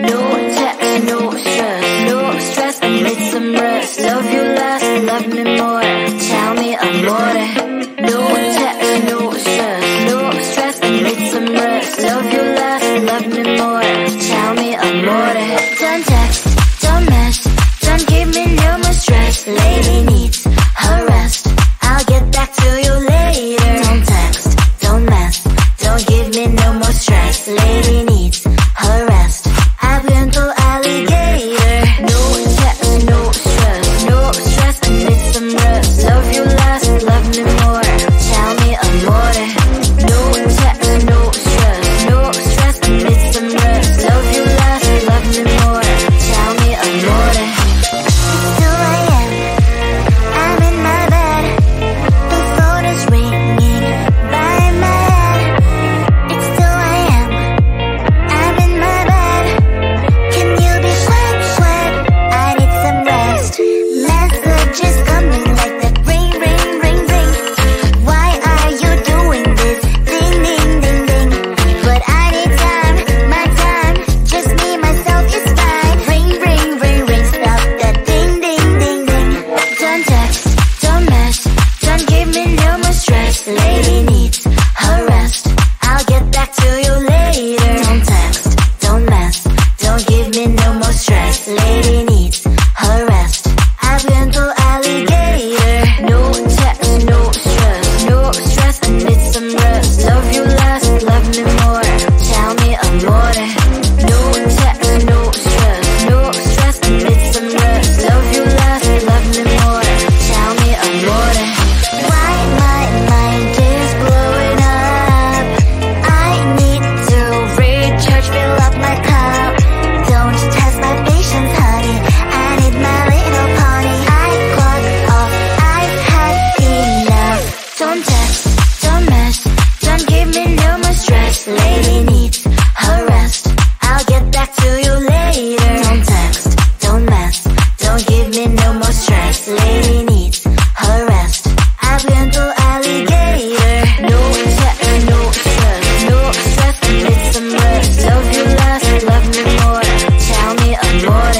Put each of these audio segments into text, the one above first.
No text, no stress, no stress, I need some rest. Love you less, love me more, tell me amore. No text, no stress, no stress, I need some rest. Love you less, love me more, tell me amore. Don't text, don't mess, don't give me no more stress. Lady needs her rest, I'll get back to you later. Don't text, don't mess, don't give me no more stress. Lady needs her rest, I've been to alligator. No text, no stress, no stress, I need some rest. Love you less, love me more, tell me amore. No text, no stress, no stress, I need some rest. Love you less, love me more, tell me amore. It's 2 a.m., I'm in my bed, the phone is ringing by my head. It's 2 a.m., I'm in my bed, can you be quick, quick? I need some rest. Messages coming like that, ring, ring, ring, ring. Why are you doing this? Ding, ding, ding, ding. But I need time, my time, just me, myself is fine. Ring, ring, ring, ring, stop that ding, ding, ding, ding. Don't text, don't mess, don't give me no more stress. Lady needs her rest, I'll get back to you later. Don't text, don't mess, don't give me no more stress. Lady needs her rest, I've been to alligator. No text, no stress, no stress, I need some rest. Love you less, love me more, tell me amore. No text, no stress, no stress, I need some rest. Love you less, love me more, tell me amore. Why my mind is blowing up, I need to recharge, fill up my cup. Don't test my patience, honey, I need my little pony. I clock off, I've had enough. Don't text, don't mess, don't give me no more stress. Lady needs her rest, I'll get back to you later. Don't text, don't mess, don't give me no more stress. Lady needs her rest, I've been to alligator. No text, no stress, no stress, I need some rest. Love you less, love me more, tell me amore.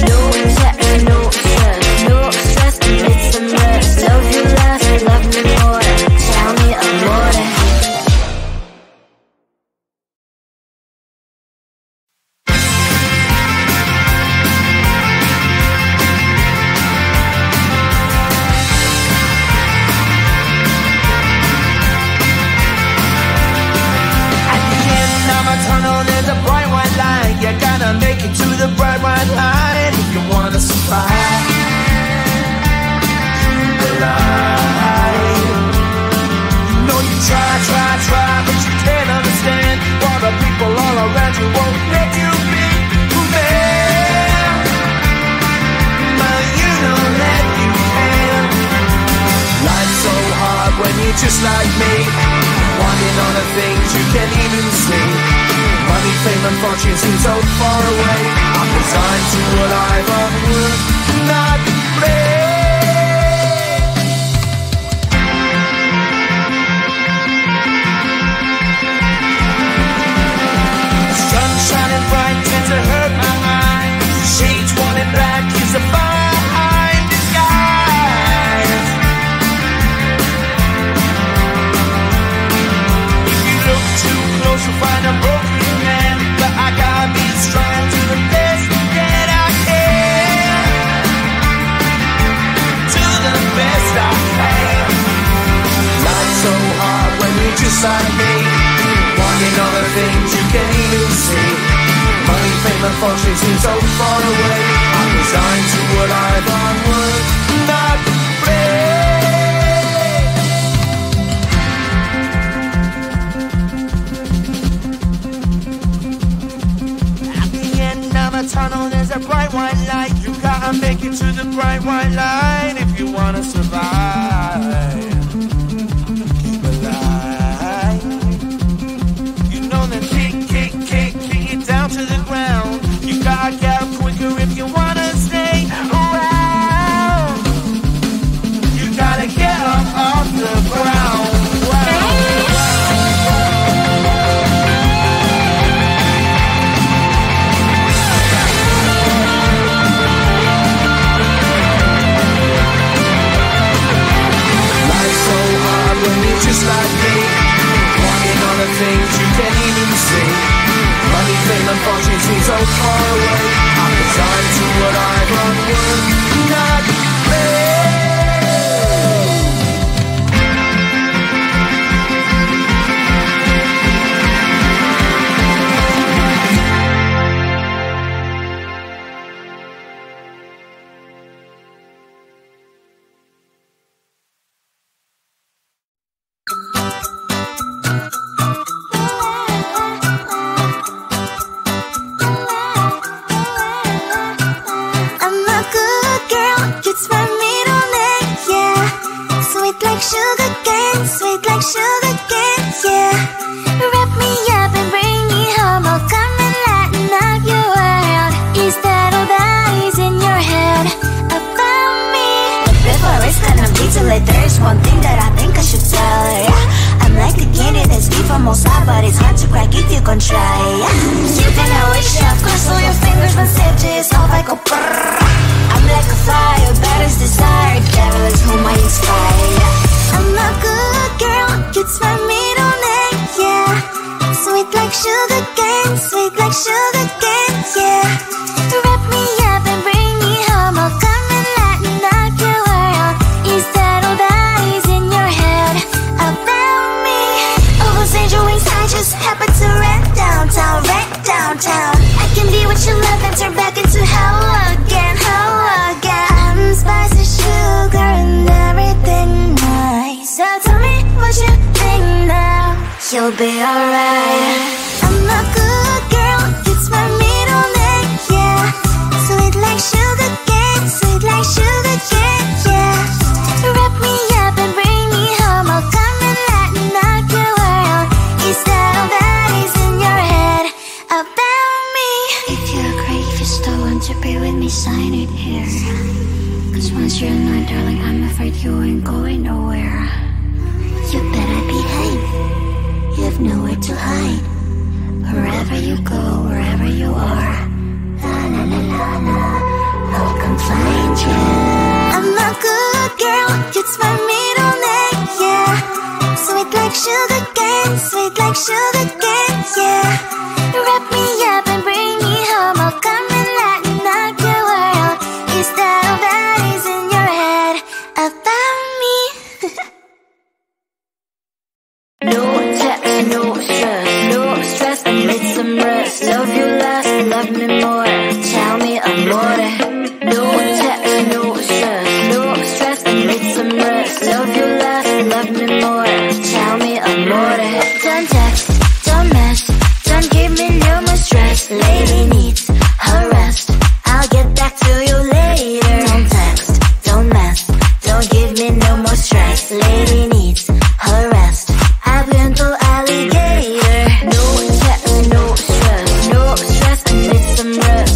No text, no stress, no stress, I need some rest. Love you less, love me more, tell me amore. At the end of a tunnel, there's a bright white light. You gotta make it to the bright white light if you wanna survive. The light. You know you try, try, try, but you can't understand why the people all around you won't let you be who they are. But you know that you can. Life's so hard when you're just like me, wanting all the things you can't even see. Money, fame and fortune seem so far away. I'm resigned to a life of work, not play. Sun shining bright tends to hurt my mind. Shades worn in black is a fine disguise. If you look too close, you'll find a broken man. But I gotta be strong to the best that I can. To the best I can. Life's so hard when you're just like me, wanting all the things you can't even see. Money, fame and fortune seem so far away. I'm resigned to a life on work, not play. At the end of a tunnel, there's a bright white light. You gotta make it to the bright white light if you wanna survive. Keep alive. You know that kick, kick, kick, kick it down to the ground. You gotta get up quicker if you wanna stay around. You gotta get up off the ground. far away. I'm resigned to what I've unworked, not made. Sugar cane, sweet like sugar cane, yeah. Wrap me up and bring me home. I'll come and lighten up your world. Is that all that is in your head about me? Before I stand up detailed, there's one thing that I think I should tell her, yeah. I'm like the candy that's deep from outside, but it's hard to crack if you can try, yeah. You think I wish you cross all your fingers when safety is off, I go brrrr. I'm like a fire, battles desire, devil is whom I inspire, yeah. I'm a good girl, it's my middle name, yeah. Sweet like sugar cane, sweet like sugar cane, yeah. Wrap me up and bring me home. I'll come and lighten up your world. Is that all that is in your head about me? All those angel wings I just happen to rent downtown, I can be what you love and turn back into hell again, I'm spicy sugar and everything nice. So tell me what you think now. You'll be alright. I'm a good girl, it's my middle name, yeah. Sweet like sugar cane, sweet like sugar cane, yeah. Wrap me up and bring me home. I'll come and lighten up your world. Is that all that is in your head about me? If you agree, if you still want to be with me, sign it here. Cause once you're mine, darling, I'm afraid you ain't going nowhere. You better behave, you have nowhere to hide. Wherever you go, wherever you are, la la la la la, I'll come find you. I'm a good girl, it's my middle name, yeah. Sweet like sugar cane, sweet like sugar cane, yeah. Wrap me up and bring me home. I'll come and lighten up your world. Is that all that is in your head about me? No text, no stress, I need some rest. Love you less, love me more. Tell me amore. No text, no stress, I need some rest. Love you less, love me more. Tell me amore. Don't text, don't mess, don't give me no more stress. Lady needs her rest, I'll get back to you later. Don't text, don't mess, don't give me no more stress. Lady needs her rest, I've been through alligator. No text, no stress, I need some rest.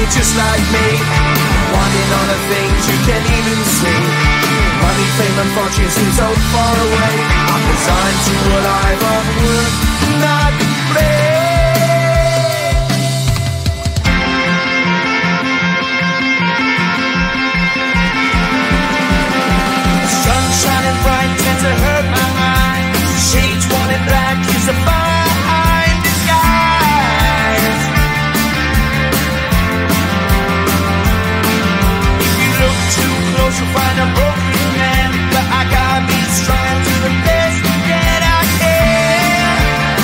just like me, wanting all the things you can't even see. Money, fame and fortune seem so far away. I'm resigned to what I've unwould not play. Sun shining bright tends to hurt my eyes. Shades worn in black is a fine disguise. If you look too close you'll find a broken man, but I gotta be strong to the best that I can.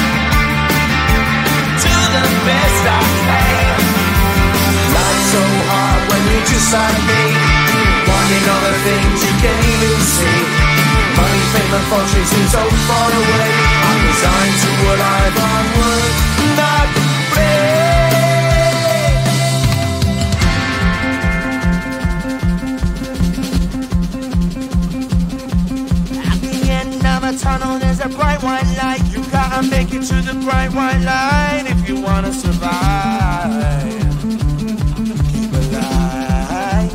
To the best I can. Life's so hard when you're just like me, wanting all the things you can't even see. Money, fame and fortune seem so far away. I'm resigned to what I've onward not play. At the end of a tunnel there's a bright white light. You gotta make it to the bright white light if you wanna survive. Keep alive.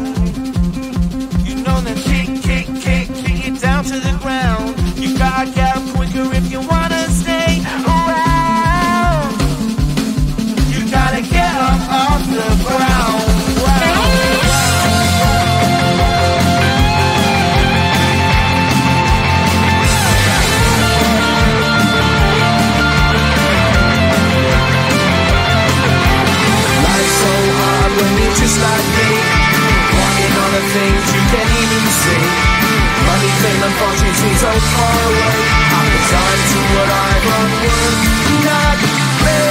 You know that kick it down to the ground. You gotta get up quicker if you wanna stay around. You gotta get up off the ground. Life's so hard when you're just like me, wanting all the things you can't even see. Money, fame and fortune seem so far away. I'm resigned to what I've unwould not play.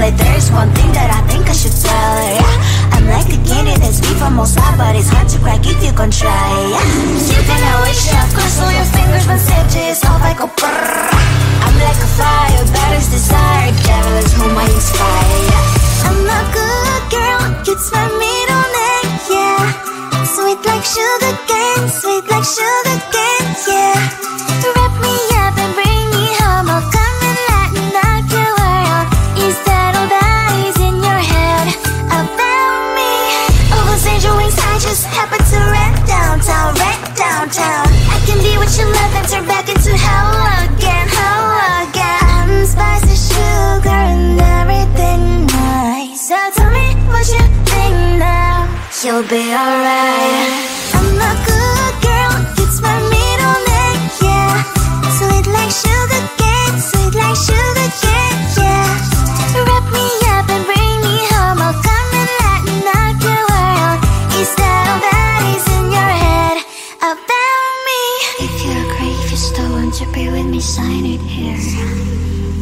There's one thing that I think I should tell her, yeah. I'm like a candy that's deep from outside, but it's hard to crack if you can try, yeah. You can wish you cross all your fingers when stitches off I go brrr. I'm like a fire, that is desire, devil is whom I inspire, yeah. I'm a good girl, it's my middle name, yeah. Sweet like sugar cane, yeah. Wrap me up and bring me home, I'll come and lighten up your world. Is that all that is in your head about me? Oh, those angel wings I just happen to rent downtown. I can be what you love and turn back into hell again. I'm spicy sugar and everything nice. So tell me what you think now. You'll be alright. I'm a good girl, it's my middle name, yeah. Sweet like sugar cane, yeah. Wrap me up and bring me home, I'll come and lighten up your world. Is that all that is in your head about me? If you're great, if you still want to be with me, sign it here.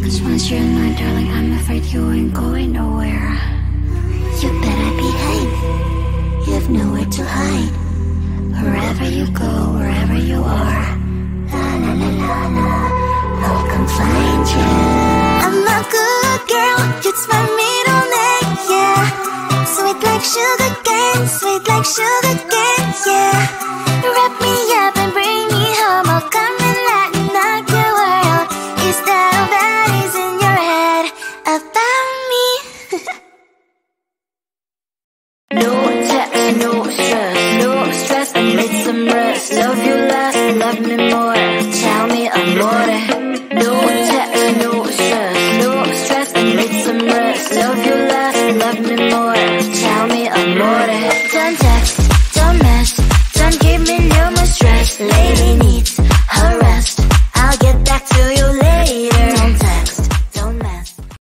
Cause once you're in my darling, I'm afraid you ain't going nowhere. You better behave, you have nowhere to hide. Wherever you go, wherever you are, la la la la la, I'll come find you. I'm a good girl, it's my middle name, yeah. Sweet like sugar cane, yeah. Wrap me up and bring me home, I'll come and lighten up your world. Is that all that is in your head about me? No text, no stress, I need some rest. Love you less, love me more, tell me amore. No text, no stress, I need some rest. Love you less, love me more, tell me amore. Don't text